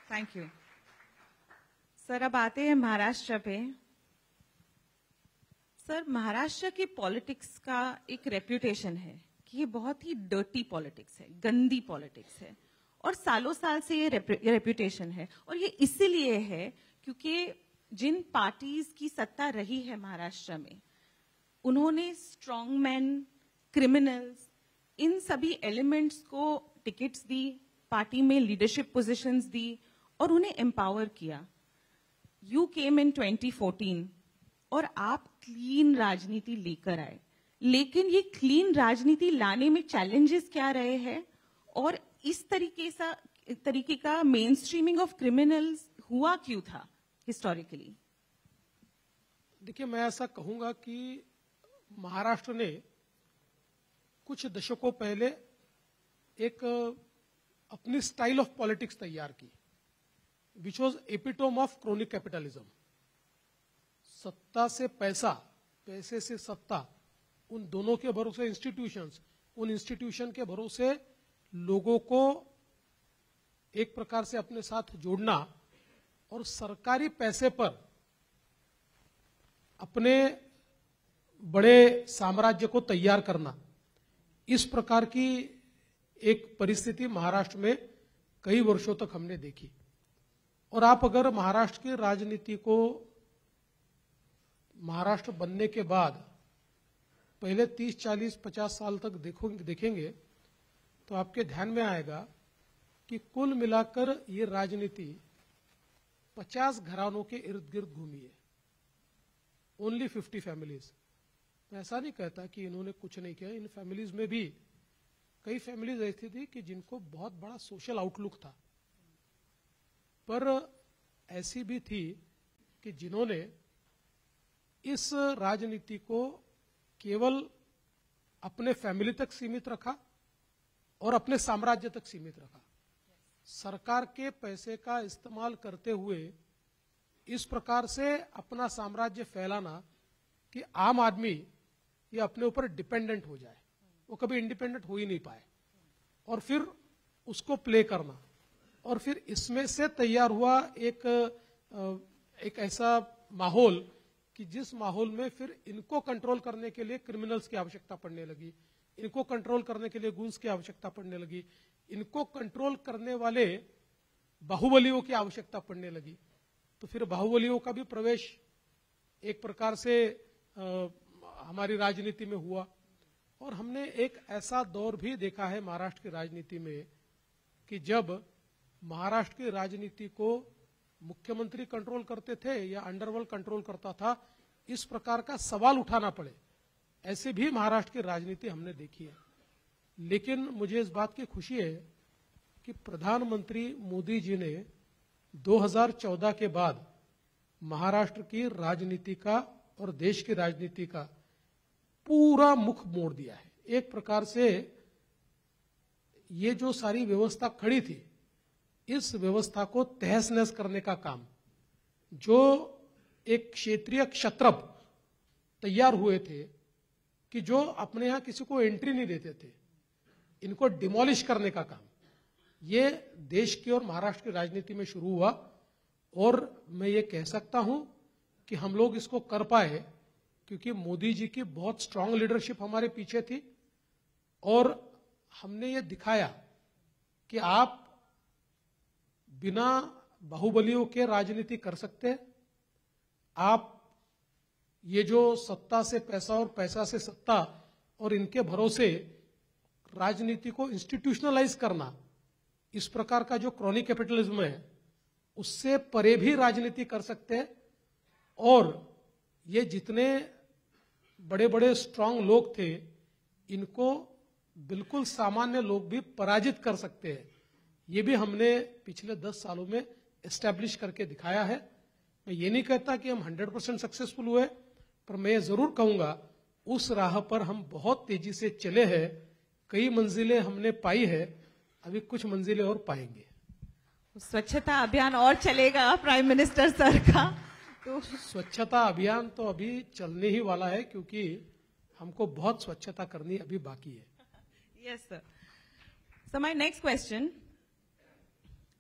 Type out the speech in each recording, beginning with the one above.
Thank you sir. अब आते हैं महाराष्ट्र पे। सर, महाराष्ट्र की पॉलिटिक्स का एक रेप्यूटेशन है कि ये बहुत ही डर्टी पॉलिटिक्स है, गंदी पॉलिटिक्स है, और सालों साल से ये रेप्यूटेशन है। और ये इसीलिए है क्योंकि जिन पार्टीज की सत्ता रही है महाराष्ट्र में, उन्होंने स्ट्रॉन्ग मैन, क्रिमिनल्स, इन सभी एलिमेंट्स को टिकट्स दी, पार्टी में लीडरशिप पोजीशंस दी और उन्हें एम्पावर किया। यू केम इन 2014 और आप क्लीन राजनीति लेकर आए, लेकिन ये क्लीन राजनीति लाने में चैलेंजेस क्या रहे हैं, और इस तरीके का मेन स्ट्रीमिंग ऑफ क्रिमिनल्स हुआ क्यों था हिस्टोरिकली? देखिए, मैं ऐसा कहूंगा कि महाराष्ट्र ने कुछ दशकों पहले एक अपनी स्टाइल ऑफ पॉलिटिक्स तैयार की, which was epitome of chronic capitalism. सत्ता से पैसा, पैसे से सत्ता, उन दोनों के भरोसे इंस्टीट्यूशंस, उन इंस्टीट्यूशन के भरोसे लोगों को एक प्रकार से अपने साथ जोड़ना और सरकारी पैसे पर अपने बड़े साम्राज्य को तैयार करना, इस प्रकार की एक परिस्थिति महाराष्ट्र में कई वर्षों तक हमने देखी। और आप अगर महाराष्ट्र की राजनीति को महाराष्ट्र बनने के बाद पहले 30, 40, 50 साल तक देखेंगे तो आपके ध्यान में आएगा कि कुल मिलाकर ये राजनीति 50 घरानों के इर्द गिर्द घूमी है। Only 50 families. मैं ऐसा नहीं कहता कि इन्होंने कुछ नहीं किया, इन फैमिलीज में भी कई फैमिलीज ऐसी थी कि जिनको बहुत बड़ा सोशल आउटलुक था, पर ऐसी भी थी कि जिन्होंने इस राजनीति को केवल अपने फैमिली तक सीमित रखा और अपने साम्राज्य तक सीमित रखा। सरकार के पैसे का इस्तेमाल करते हुए इस प्रकार से अपना साम्राज्य फैलाना कि आम आदमी ये अपने ऊपर डिपेंडेंट हो जाए, वो कभी इंडिपेंडेंट हो ही नहीं पाए, और फिर उसको प्ले करना। और फिर इसमें से तैयार हुआ एक ऐसा माहौल कि जिस माहौल में फिर इनको कंट्रोल करने के लिए क्रिमिनल्स की आवश्यकता पड़ने लगी, इनको कंट्रोल करने के लिए गूंस की आवश्यकता पड़ने लगी, इनको कंट्रोल करने वाले बाहुबलियों की आवश्यकता पड़ने लगी। तो फिर बाहुबलियों का भी प्रवेश एक प्रकार से हमारी राजनीति में हुआ। और हमने एक ऐसा दौर भी देखा है महाराष्ट्र की राजनीति में कि जब महाराष्ट्र की राजनीति को मुख्यमंत्री कंट्रोल करते थे या अंडरवर्ल्ड कंट्रोल करता था, इस प्रकार का सवाल उठाना पड़े, ऐसे भी महाराष्ट्र की राजनीति हमने देखी है। लेकिन मुझे इस बात की खुशी है कि प्रधानमंत्री मोदी जी ने 2014 के बाद महाराष्ट्र की राजनीति का और देश की राजनीति का पूरा मुख मोड़ दिया है। एक प्रकार से ये जो सारी व्यवस्था खड़ी थी, इस व्यवस्था को तहस नहस करने का काम, जो एक क्षेत्रीय क्षत्रप तैयार हुए थे कि जो अपने यहां किसी को एंट्री नहीं देते थे, इनको डिमोलिश करने का काम, ये देश की और महाराष्ट्र की राजनीति में शुरू हुआ। और मैं ये कह सकता हूं कि हम लोग इसको कर पाए क्योंकि मोदी जी की बहुत स्ट्रांग लीडरशिप हमारे पीछे थी, और हमने ये दिखाया कि आप बिना बाहुबलियों के राजनीति कर सकते हैं। आप ये जो सत्ता से पैसा और पैसा से सत्ता और इनके भरोसे राजनीति को इंस्टीट्यूशनलाइज करना, इस प्रकार का जो क्रॉनिक कैपिटलिज्म है, उससे परे भी राजनीति कर सकते हैं। और ये जितने बड़े बड़े स्ट्रांग लोग थे, इनको बिल्कुल सामान्य लोग भी पराजित कर सकते हैं। ये भी हमने पिछले 10 सालों में एस्टैब्लिश करके दिखाया है। मैं ये नहीं कहता कि हम 100% सक्सेसफुल हुए, पर मैं जरूर कहूंगा उस राह पर हम बहुत तेजी से चले हैं। कई मंजिलें हमने पाई है, अभी कुछ मंजिलें और पाएंगे। स्वच्छता अभियान और चलेगा प्राइम मिनिस्टर सर का, तो स्वच्छता अभियान तो अभी चलने ही वाला है, क्योंकि हमको बहुत स्वच्छता करनी अभी बाकी है। Yes sir. So my next question,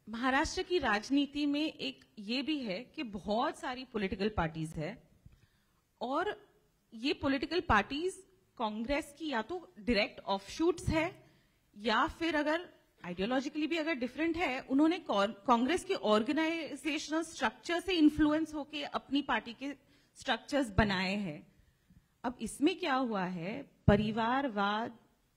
Maharashtra की राजनीति में एक ये भी है कि बहुत सारी पॉलिटिकल पार्टीज है और ये पॉलिटिकल पार्टीज कांग्रेस की या तो डायरेक्ट ऑफशूट्स है या फिर अगर आइडियोलॉजिकली भी अगर डिफरेंट है, उन्होंने कांग्रेस के ऑर्गेनाइजेशनल स्ट्रक्चर से इन्फ्लुएंस होके अपनी पार्टी के स्ट्रक्चर्स बनाए हैं। अब इसमें क्या हुआ है, परिवारवाद